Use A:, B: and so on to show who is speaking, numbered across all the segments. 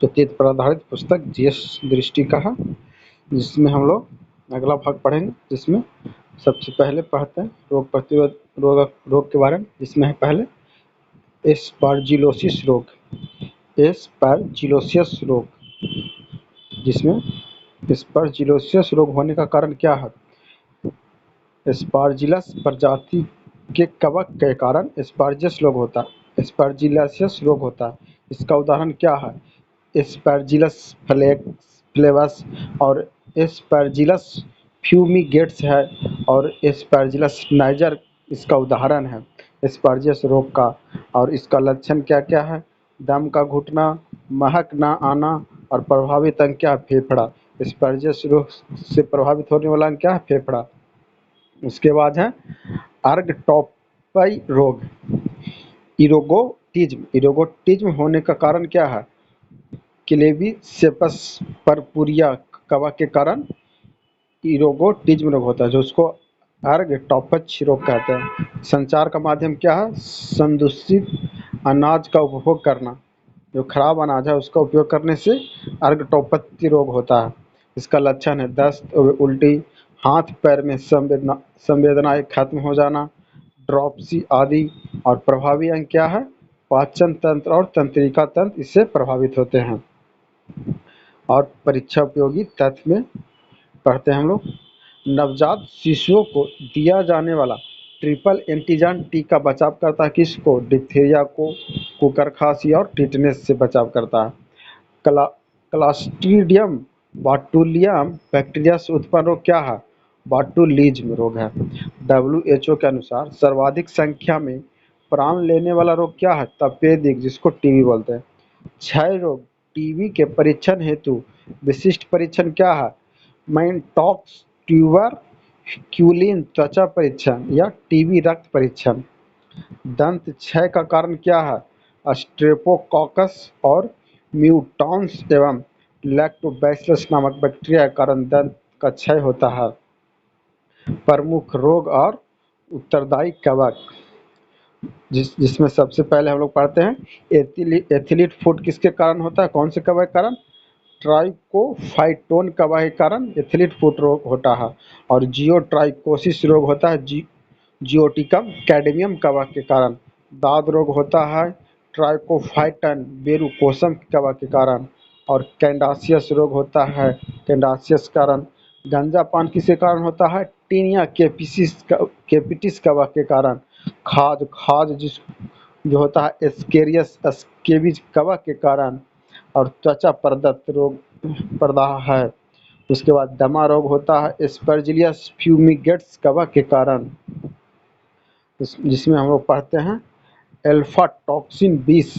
A: प्रतीत पर आधारित पुस्तक जीएस दृष्टि का है, जिसमें हम लोग अगला भाग पढ़ेंगे, जिसमें सबसे पहले पढ़ते हैं रोग प्रतिरोध रोग के बारे में, जिसमें है पहले एस्परजिलोसिस रोग। एस्परजिलोसिस रोग, जिसमें एस्परजिलोसिस रोग होने का कारण क्या है? एस्पार्जिलस प्रजाति के कवक के कारण एस्परजिलस रोग होता है। एस्परजिलोसिस रोग होता है। इसका उदाहरण क्या है? एस्परजिलस फ्लेवस और एस्परजिलस फ्यूमिगेट्स है, और एस्परजिलस नाइजर इसका उदाहरण है एस्परजिलस रोग का। और इसका लक्षण क्या क्या है? दम का घुटना, महक न आना, और प्रभावित अंग क्या है? फेफड़ा। एस्परजिलस रोग से प्रभावित होने वाला अंग क्या है? फेफड़ा। उसके बाद है अर्गटॉपई रोग। इरोगोटिज्म होने का कारण क्या है? क्लेवीसेपस परपुरिया कवक के कारण इरोगोटिज्म रोग होता है, जो उसको अर्गटॉपच रोग कहते हैं। संचार का माध्यम क्या है? संदूषित अनाज का उपभोग करना। जो खराब अनाज है उसका उपयोग करने से अर्गटॉपची रोग होता है। इसका लक्षण है दस्त, उल्टी, हाथ पैर में संवेदनाएं खत्म हो जाना, ड्रॉपसी आदि। और प्रभावी अंग क्या है? पाचन तंत्र और तंत्रिका तंत्र इससे प्रभावित होते हैं। और परीक्षा उपयोगी तथ्य में पढ़ते हैं हम लोग, नवजात शिशुओं को दिया जाने वाला ट्रिपल एंटीजन टीका बचाव करता है किसको? डिप्थीरिया को, कुकर खांसी और टीटनेस से बचाव करता है। क्लास्ट्रीडियम बॉटुलियम बैक्टीरिया से उत्पन्न रोग क्या है? बॉटुलिज्म रोग है। WHO के अनुसार सर्वाधिक संख्या में प्राण लेने वाला रोग क्या है? तपेदिक, जिसको टीबी बोलते हैं। क्षय रोग, टीबी के परीक्षण हेतु विशिष्ट परीक्षण क्या है? मैनटॉक्स ट्यूबरक्यूलिन त्वचा परीक्षण या टीबी रक्त परीक्षण। दंत क्षय का कारण क्या है? स्ट्रेप्टोकोकस और म्यूटान्स एवं लैक्टोबैसिलस नामक बैक्टीरिया के कारण दंत का क्षय होता है। प्रमुख रोग और उत्तरदायी कवक, जिसमें सबसे पहले हम लोग पढ़ते हैं एथिलीट फुट किसके कारण होता है? कौन से कवक के कारण? ट्राइकोफाइटोन कवक के कारण एथिलीट फुट रोग होता है। और जियोट्राइकोसिस रोग होता है जियोटिकम कैडमियम कवक के कारण। दाद रोग होता है ट्राइकोफाइटन बेरुकोसम कवक के कारण। और कैंडासियस रोग होता है कैंडासियस कारण। गांजा पान किसके कारण होता है? टीनिया कैपिटिस कवक के कारण। खाज जो होता है एस्केरियस स्केबिज कवक के कारण। और त्वचा प्रदत्त रोग प्रदाह है। उसके बाद दमा रोग होता है एस्परजिलियस फ्यूमिगेट्स कवक के कारण, जिसमें हम लोग पढ़ते हैं एल्फा टॉक्सिन 20।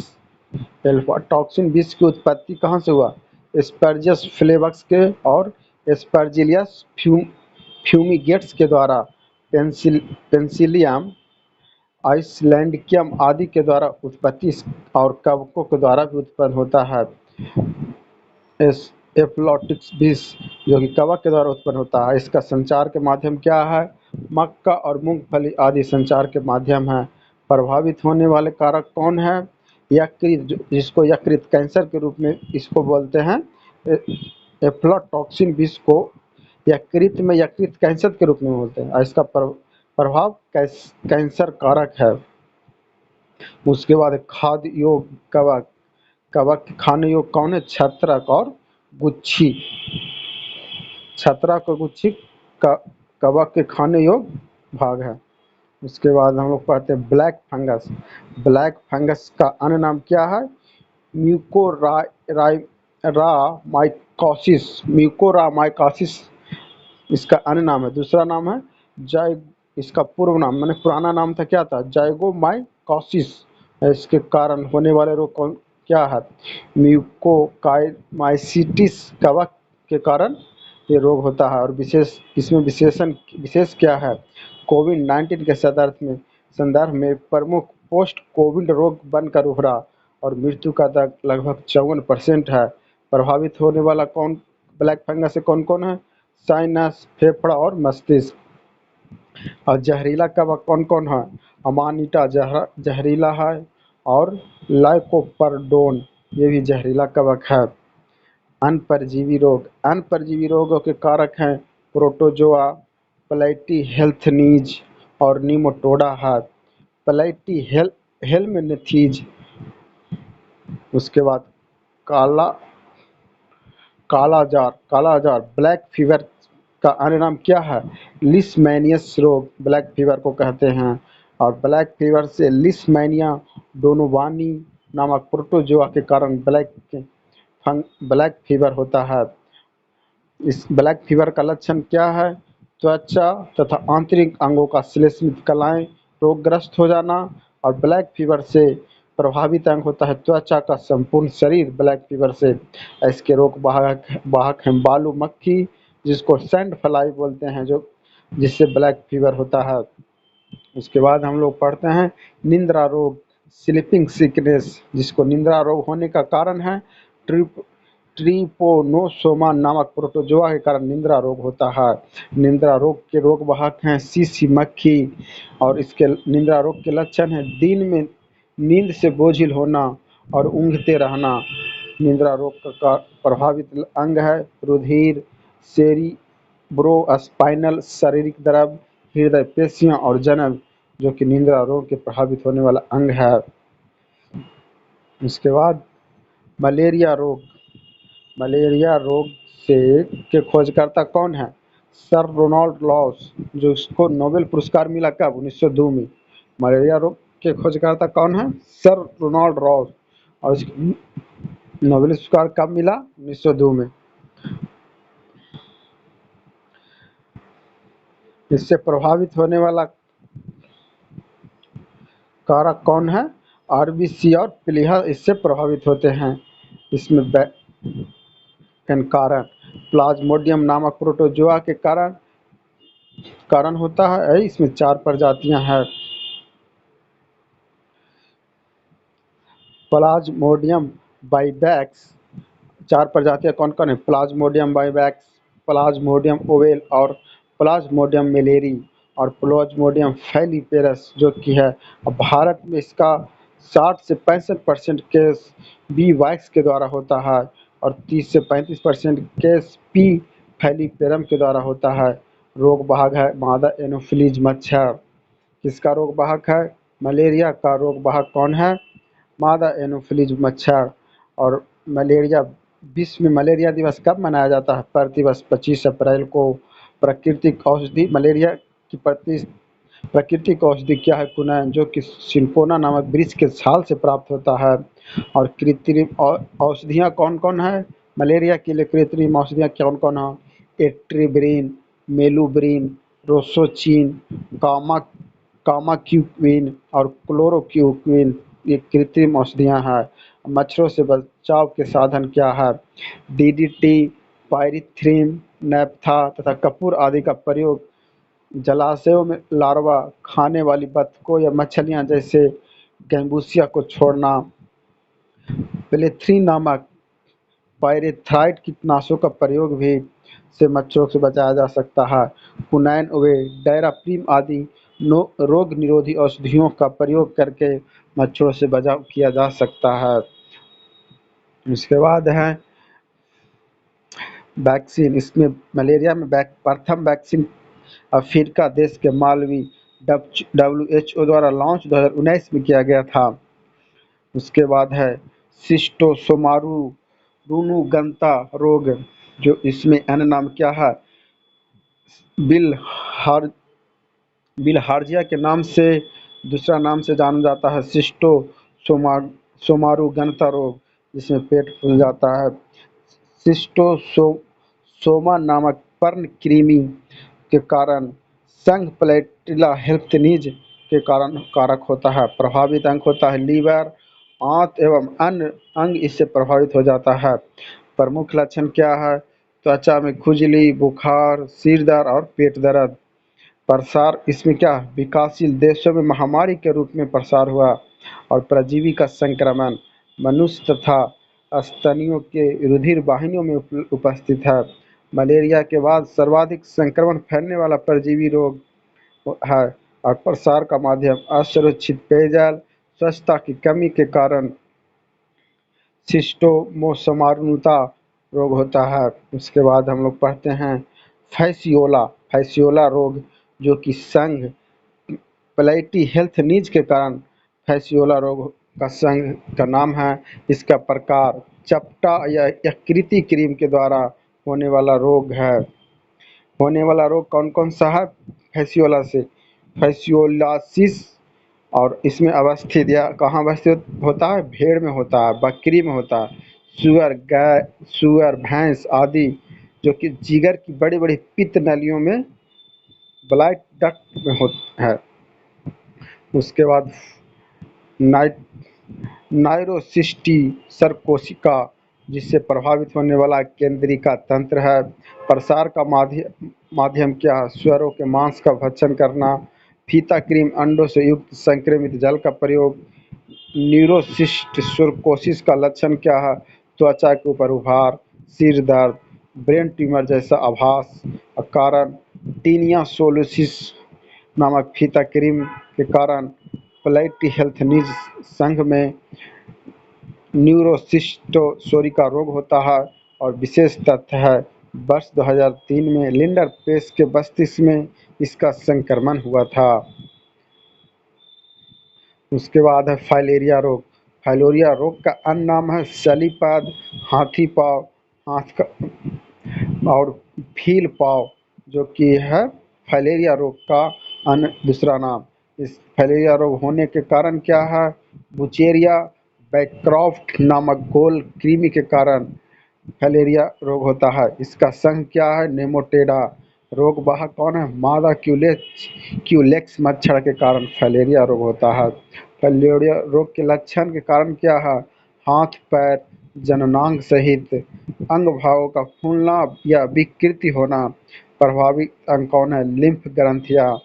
A: एल्फा टॉक्सिन 20 की उत्पत्ति कहाँ से हुआ? एस्परजिलस फ्लेवक्स के और एस्परजिलियस फ्यूमिगेट्स के द्वारा। पेंसिलियम आइसलैंडिकम आदि के द्वारा उत्पत्ति और कवकों के द्वारा भी उत्पन्न होता है। एफ्लोटिक्स 20 जो कि कवक के द्वारा उत्पन्न होता है। इसका संचार के माध्यम क्या है? मक्का और मूंगफली आदि संचार के माध्यम है। प्रभावित होने वाले कारक कौन है? यकृत, जिसको यकृत कैंसर के रूप में इसको बोलते हैं। एफ्लोटॉक्सिन 20 को यकृत में यकृत कैंसर के रूप में बोलते हैं, और इसका प्रभाव कैंसर कारक है। उसके बाद खाद्य योग कवक। कवक के खाने योग कौन है? छत्रक और गुच्छी। छत्रक और गुच्छी कवक के खाने योग भाग है। उसके बाद हम लोग पढ़ते हैं ब्लैक फंगस। ब्लैक फंगस का अन्य नाम क्या है? म्यूकोरामाइकोसिस इसका अन्य नाम है। दूसरा नाम है इसका पूर्व नाम माने पुराना नाम था क्या था? जाइगोमाइकोसिस। इसके कारण होने वाले रोग कौन क्या है? म्यूकोकाइमाइसिटिस कवक के कारण ये रोग होता है। और इसमें विशेष क्या है? कोविड-19 के संदर्भ में प्रमुख पोस्ट कोविड रोग बनकर उभरा, और मृत्यु का दर लगभग 54% है। प्रभावित होने वाला कौन ब्लैक फंगस से कौन कौन है? साइनस, फेफड़ा और मस्तिष्क। और जहरीला कवक कौन कौन है? अमानिटा जहरीला है, और लाइकोपर्डोन ये भी जहरीला कवक है। अनपरजीवी रोग, अनपरजीवी रोगों के कारक हैं प्रोटोजोआ, प्लेटी हेल्थनीज और निमोटोडा है। प्लेटी हेल्मनेथीज, उसके बाद काला काला जार ब्लैक फीवर का अन्य नाम क्या है? लिस्मेनियस रोग ब्लैक फीवर को कहते हैं। और ब्लैक फीवर से लिस्मेनिया डोनोवानी नामक प्रोटोजोआ के कारण ब्लैक फीवर होता है। इस ब्लैक फीवर का लक्षण क्या है? त्वचा तथा आंतरिक अंगों का श्लेष्मित कलाएं रोगग्रस्त हो जाना। और ब्लैक फीवर से प्रभावित अंग होता है त्वचा का संपूर्ण शरीर। ब्लैक फीवर से इसके रोग वाहक वाहक हैं बालू मक्खी, जिसको सैंड फ्लाई बोलते हैं, जो जिससे ब्लैक फीवर होता है। उसके बाद हम लोग पढ़ते हैं निद्रा रोग, स्लीपिंग सिकनेस, जिसको निद्रा रोग होने का कारण है ट्रिपोनोसोमा नामक प्रोटोजोआ के कारण निद्रा रोग होता है। निद्रा रोग के रोग वाहक हैं सीसी मक्खी। और इसके निद्रा रोग के लक्षण हैं दिन में नींद से बोझिल होना और ऊँघते रहना। निद्रा रोग का प्रभावित अंग है रुधिर, सेरिब्रोस्पाइनल शारीरिक द्रव, हृदय पेशियां और जनेब, जो कि निद्रा रोग के प्रभावित होने वाला अंग है। इसके बाद मलेरिया रोग, मलेरिया रोग से के खोजकर्ता कौन है? सर रोनाल्ड लॉस, जो इसको नोबेल पुरस्कार मिला कब? 1902 में। मलेरिया रोग के खोजकर्ता कौन है? Sir Ronald Ross. और इसको नोबेल पुरस्कार कब मिला? 1902 में। इससे प्रभावित होने वाला कारक कौन है? आरबीसी और प्लीहा इससे प्रभावित होते हैं। इसमें कारण प्लाज्मोडियम नामक प्रोटोजोआ के कारण होता है। इसमें 4 प्रजातियां हैं। प्लाज्मोडियम बाइवैक्स, 4 प्रजातियां कौन कौन है? प्लाज्मोडियम बाइवैक्स, प्लाज्मोडियम ओवेल और प्लाज्मोडियम मेलेरी और प्लाज्मोडियम फैलीपेरस, जो कि है। अब भारत में इसका 60 से 65% केस बी वैक्स के द्वारा होता है और 30 से 35% केस पी फैलीपेरम के द्वारा होता है। रोग वाहक है मादा एनोफिलीज मच्छर। किसका रोग वाहक है? मलेरिया का रोग वाहक कौन है? मादा एनोफिलीज मच्छर। और मलेरिया विश्व में मलेरिया दिवस कब मनाया जाता है? प्रतिवर्ष 25 अप्रैल को। प्राकृतिक औषधि मलेरिया की प्राकृतिक औषधि क्या है? कुनैन, जो कि सिंकोना नामक वृक्ष के छाल से प्राप्त होता है। और कृत्रिम औषधियाँ कौन कौन है? मलेरिया के लिए कृत्रिम औषधियाँ कौन कौन है? एट्रिब्रिन, मेलुब्रिन, रोसोचिन, कामा कामाक्यूक्विन और क्लोरोक्यूक्विन, ये कृत्रिम औषधियाँ हैं। मच्छरों से बचाव के साधन क्या है? डीडीटी, पायरिथ्रिन, नैप्था तथा कपूर आदि का प्रयोग जलाशयों में लार्वा खाने वाली बतखों या मछलियां जैसे गैम्बूसिया को छोड़ना। पेलिथ्रीन नामक पायरेथ्राइड कीटनाशकों का प्रयोग भी से मच्छरों से बचाया जा सकता है। कुनैन वे डायराप्रिम आदि रोग निरोधी औषधियों का प्रयोग करके मच्छरों से बचाव किया जा सकता है। इसके बाद है वैक्सीन। इसमें मलेरिया में प्रथम वैक्सीन अफ्रीका देश के मालवी WHO द्वारा लॉन्च 2019 में किया गया था। उसके बाद है सिस्टोसोमारू रूनुगंता रोग, जो इसमें अन्य नाम क्या है? बिलहार बिलहार्जिया के नाम से दूसरा नाम से जाना जाता है सिस्टोसोमारूगंता रोग, जिसमें पेट फूल जाता है। सिस्टोसोमा नामक पर्णकृमि के कारण संघ प्लेटिला हेल्थनीज के कारण कारक होता है। प्रभावित अंग होता है लीवर, आंत एवं अन्य अंग इससे प्रभावित हो जाता है। प्रमुख लक्षण क्या है? त्वचा में खुजली, बुखार, सिर दर्द और पेट दर्द। प्रसार इसमें क्या? विकासशील देशों में महामारी के रूप में प्रसार हुआ। और परजीवी का संक्रमण मनुष्य तथा स्तनियों के रुधिर वाहिनियों में उपस्थित है। मलेरिया के बाद सर्वाधिक संक्रमण फैलने वाला परजीवी रोग है। और प्रसार का माध्यम असुरक्षित पेयजल, स्वच्छता की कमी के कारण शिस्टोमोसमार्नुता रोग होता है। उसके बाद हम लोग पढ़ते हैं फैसियोला फैसियोला रोग, जो कि संघ प्लेटी हेल्थ नीज के कारण फैसियोला रोग का संघ का नाम है। इसका प्रकार चपटा या यकृति क्रीम के द्वारा होने वाला रोग है। होने वाला रोग कौन कौन सा है फैसियोला से? फैसियोलासिस, और इसमें अवस्थित या कहाँ अवस्थित होता है? भेड़ में होता है, बकरी में होता है, सुअर, गाय, सुअर, भैंस आदि, जो कि जिगर की बड़ी बड़ी पित्त नलियों में ब्लाइट डक्ट में होता है। उसके बाद नाइट नायरोसिस्टिसर कोशिका, जिससे प्रभावित होने वाला केंद्रिका तंत्र है। प्रसार का माध्यम क्या है? स्वरों के मांस का भक्षण करना, फीता क्रीम, अंडों से युक्त संक्रमित जल का प्रयोग। न्यूरोसिस्टिसोरकोसिस का लक्षण क्या है? त्वचा के ऊपर उभार, सिर दर्द, ब्रेन ट्यूमर जैसा आभास। कारण टीनिया सोलुसिस नामक फीता क्रीम के कारण प्लेटी हेल्थ नीज संघ में न्यूरोसिस्टोसोरी का रोग होता है। और विशेष तथ्य है, वर्ष 2003 में लिंडर पेस के मस्तिष्क में इसका संक्रमण हुआ था। उसके बाद है फाइलेरिया रोग। फाइलेरिया रोग का अन्य नाम है सलीपाद, हाथी पाँव, हाथ का और फील पाँव, जो कि है फाइलेरिया रोग का अन्य दूसरा नाम। इस फाइलेरिया रोग होने के कारण क्या है? बुचेरिया बैक्रॉफ्ट नामक गोल कृमि के कारण फाइलेरिया रोग होता है। इसका संघ क्या है? नेमाटोडा। रोग वाहक कौन है? मादा क्यूलेक्स मच्छर के कारण फाइलेरिया रोग होता है। फाइलेरिया रोग के लक्षण के कारण क्या है? हाथ, पैर, जननांग सहित अंग भागों का फूलना या विकृति होना। प्रभावित अंग कौन है? लिम्फ ग्रंथियां।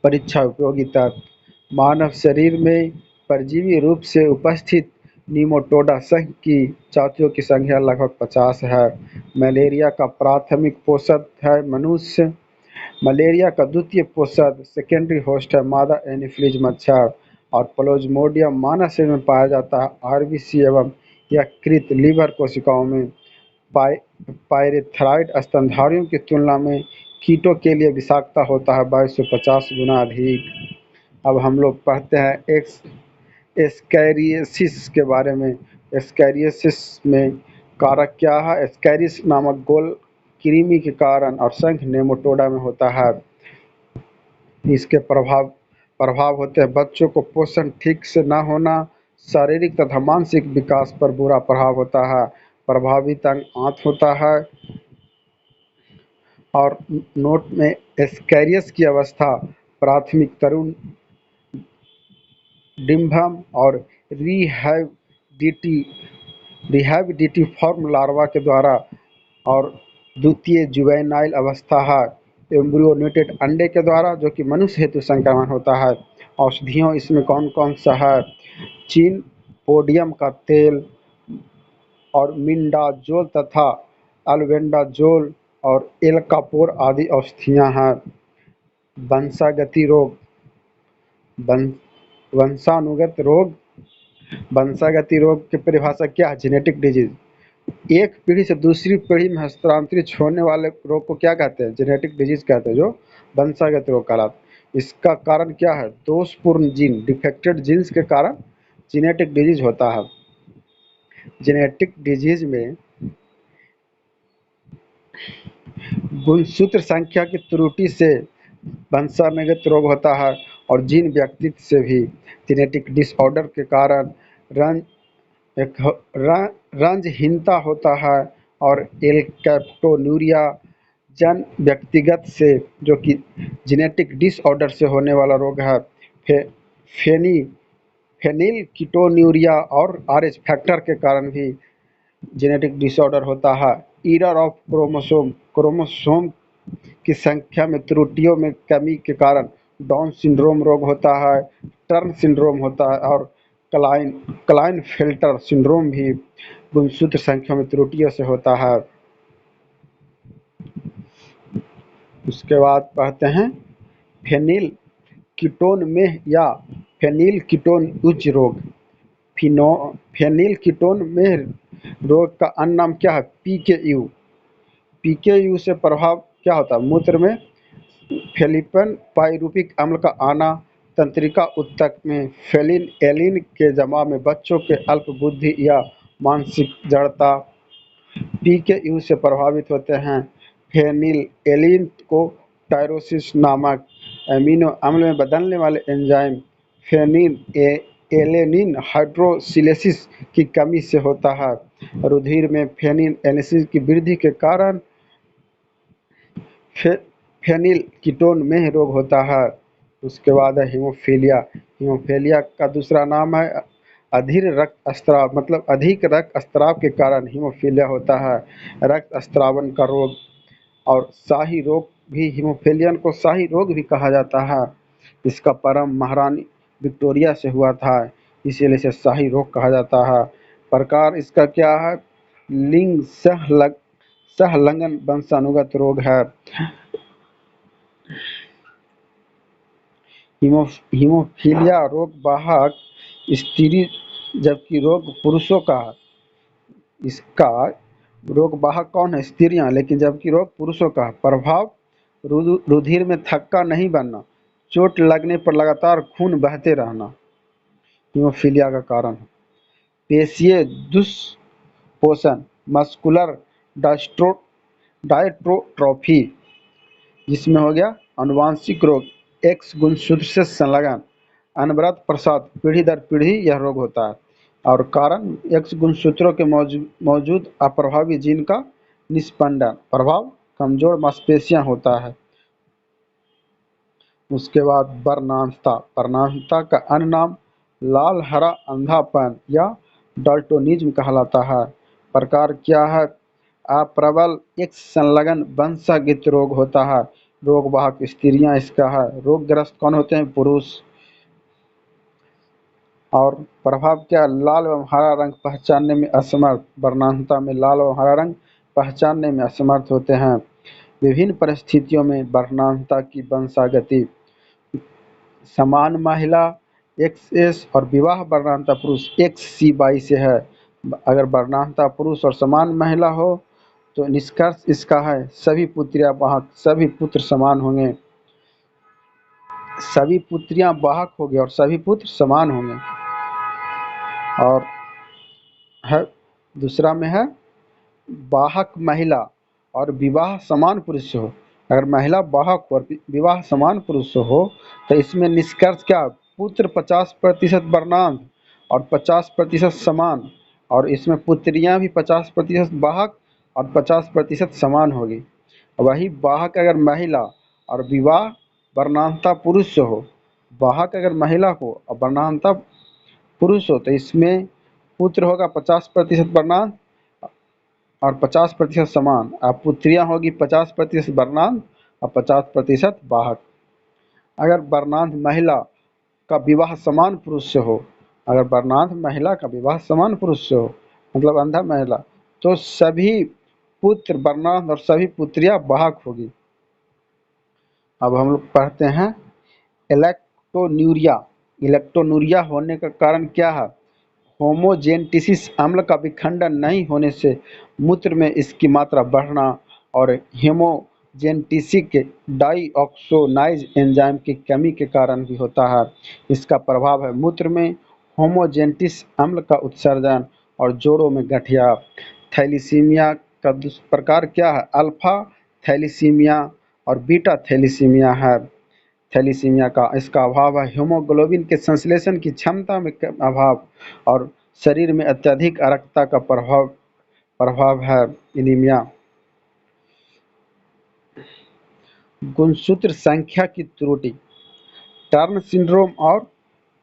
A: परीक्षा उपयोगी तथ्य: मानव शरीर में परजीवी रूप से उपस्थित निमोटोडा संघ की जातियों की संख्या लगभग 50 है। मलेरिया का प्राथमिक पोषक है मनुष्य। मलेरिया का द्वितीय पोषक सेकेंडरी होस्ट है मादा एनीफिलीज मच्छर। और प्लाज्मोडियम मानव शरीर में पाया जाता है आरबीसी एवं यकृत लीवर कोशिकाओं में। पायरेथ्राइड स्तनधारियों की तुलना में कीटों के लिए विषाक्तता होता है 2250 गुना अधिक। अब हम लोग पढ़ते हैं एस्कैरियोसिस के बारे में। एस्कैरियोसिस में कारक क्या है? एस्कैरिस नामक गोल कृमि के कारण और संघ नेमाटोडा में होता है। इसके प्रभाव होते हैं बच्चों को पोषण ठीक से न होना, शारीरिक तथा मानसिक विकास पर बुरा प्रभाव होता है। प्रभावित अंग आंत होता है। और नोट में एस्कैरियस की अवस्था प्राथमिक तरुण डिम्भम और रिहैबिलिटीफॉर्म लार्वा के द्वारा, और द्वितीय जुवेनाइल अवस्था है एम्ब्रियोनेटेड अंडे के द्वारा, जो कि मनुष्य हेतु संक्रमण होता है। औषधियों इसमें कौन कौन सा है? चीन पोडियम का तेल और मिंडाजोल तथा अल्बेंडाजोल और एल्कापोर आदि औषधियाँ हैं। वंशागति रोग वंशानुगत रोग वंशागति रोग की परिभाषा क्या है? Genetic disease. एक पीढ़ी से दूसरी पीढ़ी में हस्तांतरित होने वाले रोग को क्या कहते हैं? जेनेटिक डिजीज कहते हैं, जो वंशागत रोग कहलाता है। इसका कारण क्या है? दोषपूर्ण जीन, डिफेक्टेड जीन्स के कारण जेनेटिक डिजीज होता है। जेनेटिक डिजीज में गुणसूत्र संख्या की त्रुटि से वंशानुगत रोग होता है। और जीन व्यक्तित्व से भी जेनेटिक डिसऑर्डर के कारण रंजहीनता होता है। और एल्केप्टोन्यूरिया जन व्यक्तिगत से, जो कि जेनेटिक डिसऑर्डर से होने वाला रोग है। फेनी फेनिलकीटोन्यूरिया और आरएच फैक्टर के कारण भी जेनेटिक डिसऑर्डर होता है। ईरर ऑफ क्रोमोसोम की संख्या में त्रुटियों में कमी के कारण डाउन सिंड्रोम रोग होता है। टर्न सिंड्रोम होता है। और क्लाइनफेल्टर सिंड्रोम भी गुणसूत्र संख्या में त्रुटियों से होता है। उसके बाद पढ़ते हैं फेनिल कीटोन में या फेनिल कीटोन उच्च रोग। फिनो फेनिल कीटोन में रोग का अन्य नाम क्या है? पीकेयू। पीकेयू से प्रभाव क्या होता है? मूत्र में फेलिपन पाइरुविक अम्ल का आना, तंत्रिका ऊतक में फेलिन एलिन के जमाव में बच्चों के अल्प बुद्धि या मानसिक जड़ता। पीकेयू से प्रभावित होते हैं फेनिल एलिन को टायरोसिस नामक एमिनो अम्ल में बदलने वाले एंजाइम फेनिल एलेनिन हाइड्रोसिलेसिस की कमी से होता है। रुधिर में फेनिल एलिसिस की वृद्धि के कारण फेनिल कीटोन में रोग होता है। उसके बाद है हीमोफीलिया। हीमोफीलिया का दूसरा नाम है अधीर रक्त स्त्राव, मतलब अधिक रक्त स्त्राव के कारण हीमोफीलिया होता है। रक्त स्त्रावन का रोग और शाही रोग भी, हीमोफीलियन को शाही रोग भी कहा जाता है। इसका प्रारंभ महारानी विक्टोरिया से हुआ था, इसीलिए इसे शाही रोग कहा जाता है। प्रकार इसका क्या है? लिंग सहलंगन वंशानुगत रोग है। हीमोफीलिया रोग वाहक स्त्री जबकि रोग पुरुषों का है। इसका रोग वाहक कौन है? स्त्रियां, लेकिन जबकि रोग पुरुषों का है। प्रभाव रुधिर में थक्का नहीं बनना, चोट लगने पर लगातार खून बहते रहना हीमोफीलिया का कारण है। पेशीय दुष्पोषण, मस्कुलर डायट्रोट्रॉफी, जिसमें हो गया अनुवांशिक रोग, एक्स गुणसूत्र से संलग्न अनवरत प्रसाद, पीढ़ी दर पीढ़ी यह रोग होता है। और कारण एक्स गुणसूत्रों के मौजूद अप्रभावी जीन का निस्पंदन। प्रभाव कमजोर मांसपेशियां होता है। उसके बाद वर्णांधता। वर्णांधता का अन्य नाम लाल हरा अंधापन या डाल्टोनिज्म कहलाता है। प्रकार क्या है? अप्रबल एक्स संलग्न वंशागत रोग होता है। रोग वाहक स्त्रियां इसका है। रोगग्रस्त कौन होते हैं? पुरुष। और प्रभाव क्या? लाल एवं हरा रंग पहचानने में असमर्थ। वर्णांधता में लाल एवं हरा रंग पहचानने में असमर्थ होते हैं। विभिन्न परिस्थितियों में वर्णांधता की वंशागति समान महिला XS और विवाह वर्णांधता पुरुष XC से है। अगर वर्णांधता पुरुष और समान महिला हो तो निष्कर्ष इसका है सभी पुत्रियां वाहक, सभी पुत्र समान होंगे। सभी पुत्रियां वाहक होंगे और सभी पुत्र समान होंगे। और है दूसरा में है वाहक महिला और विवाह समान पुरुष हो। अगर महिला वाहक और विवाह समान पुरुष हो तो इसमें निष्कर्ष क्या? पुत्र 50% वर्णांध और 50% समान, और इसमें पुत्रियां भी 50% वाहक और 50% समान होगी। वही वाहक अगर महिला और विवाह वर्णांधता पुरुष हो, वाहक अगर महिला हो और वर्णांधता पुरुष हो तो इसमें पुत्र होगा 50% वर्णांध और 50% समान, और पुत्रियां होगी 50% वर्णांध और 50% वाहक। अगर वर्णांध महिला का विवाह समान पुरुष से हो, अगर वर्णांध महिला का विवाह समान पुरुष से हो, मतलब अंधा महिला, तो सभी पुत्र वर्णांध और सभी पुत्रियां वाहक होगी। अब हम लोग पढ़ते हैं इलेक्टोन्यूरिया। इलेक्टोन्यूरिया होने का कारण क्या है? होमोजेनेटिसिस अम्ल का विखंडन नहीं होने से मूत्र में इसकी मात्रा बढ़ना और हेमोजेनेटिसिक डाइऑक्सोनाइज एंजाइम की कमी के कारण भी होता है। इसका प्रभाव है मूत्र में होमोजेनेटिस अम्ल का उत्सर्जन और जोड़ों में गठिया। थैलीसीमिया का प्रकार क्या है? अल्फा थैलीसीमिया और बीटा थैलीसीमिया है। थैलीसीमिया का इसका अभाव है हीमोग्लोबिन के संश्लेषण की क्षमता में अभाव और शरीर में अत्यधिक अरक्तता का प्रभाव है एनीमिया। गुणसूत्र संख्या की त्रुटि, टर्न सिंड्रोम और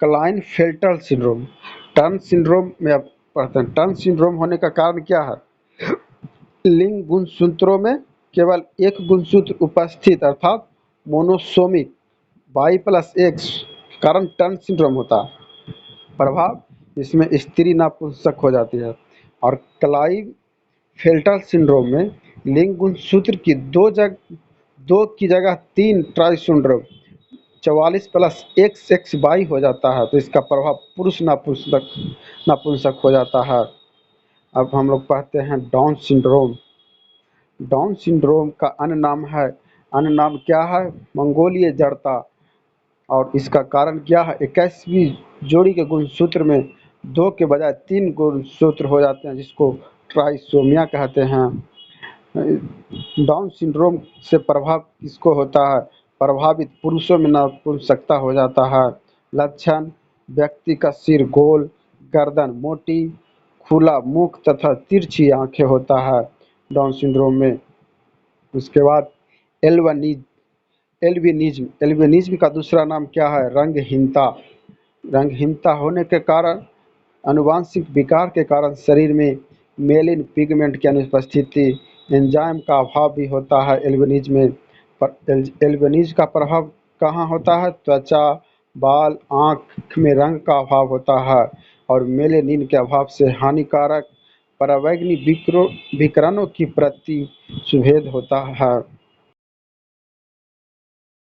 A: क्लाइनफेल्टर सिंड्रोम। टर्न सिंड्रोम में अब पढ़ते हैं। टर्न सिंड्रोम होने का कारण क्या है? लिंग गुणसूत्रों में केवल एक गुणसूत्र उपस्थित अर्थात मोनोसोमिक Y+X कारण टर्न सिंड्रोम होता है। प्रभाव इसमें स्त्री नपुंसक हो जाती है। और क्लाइनफेल्टर सिंड्रोम में लिंग गुणसूत्र की दो की जगह 3 ट्राइसोंड्रोम 44 प्लस एक्स एक्स वाई हो जाता है, तो इसका प्रभाव पुरुष नपुंसक नपुंसक हो जाता है। अब हम लोग पढ़ते हैं डाउन सिंड्रोम। डाउन सिंड्रोम का अन्य नाम क्या है? मंगोलीय जड़ता। और इसका कारण क्या है? 21वीं जोड़ी के गुणसूत्र में 2 के बजाय 3 गुणसूत्र हो जाते हैं, जिसको ट्राइसोमिया कहते हैं। डाउन सिंड्रोम से प्रभाव किसको होता है? प्रभावित पुरुषों में नपुंसकता हो जाता है। लक्षण: व्यक्ति का सिर गोल, गर्दन मोटी, खुला मुख तथा तिरछी आंखें होता है डाउन सिंड्रोम में। उसके बाद एल्बिनिज्म। एल्बिनिज्म का दूसरा नाम क्या है? रंगहीनता। रंगहीनता होने के कारण, आनुवंशिक विकार के कारण शरीर में मेलिन पिगमेंट की अनुपस्थिति, एंजाइम का अभाव भी होता है एल्बिनिज्म में। एल्बिनिज्म का प्रभाव कहाँ होता है? त्वचा, बाल, आँख में रंग का अभाव होता है और मेलेनिन के अभाव से हानिकारक पराबैंगनी विकिरणों की प्रति सुभेद होता है।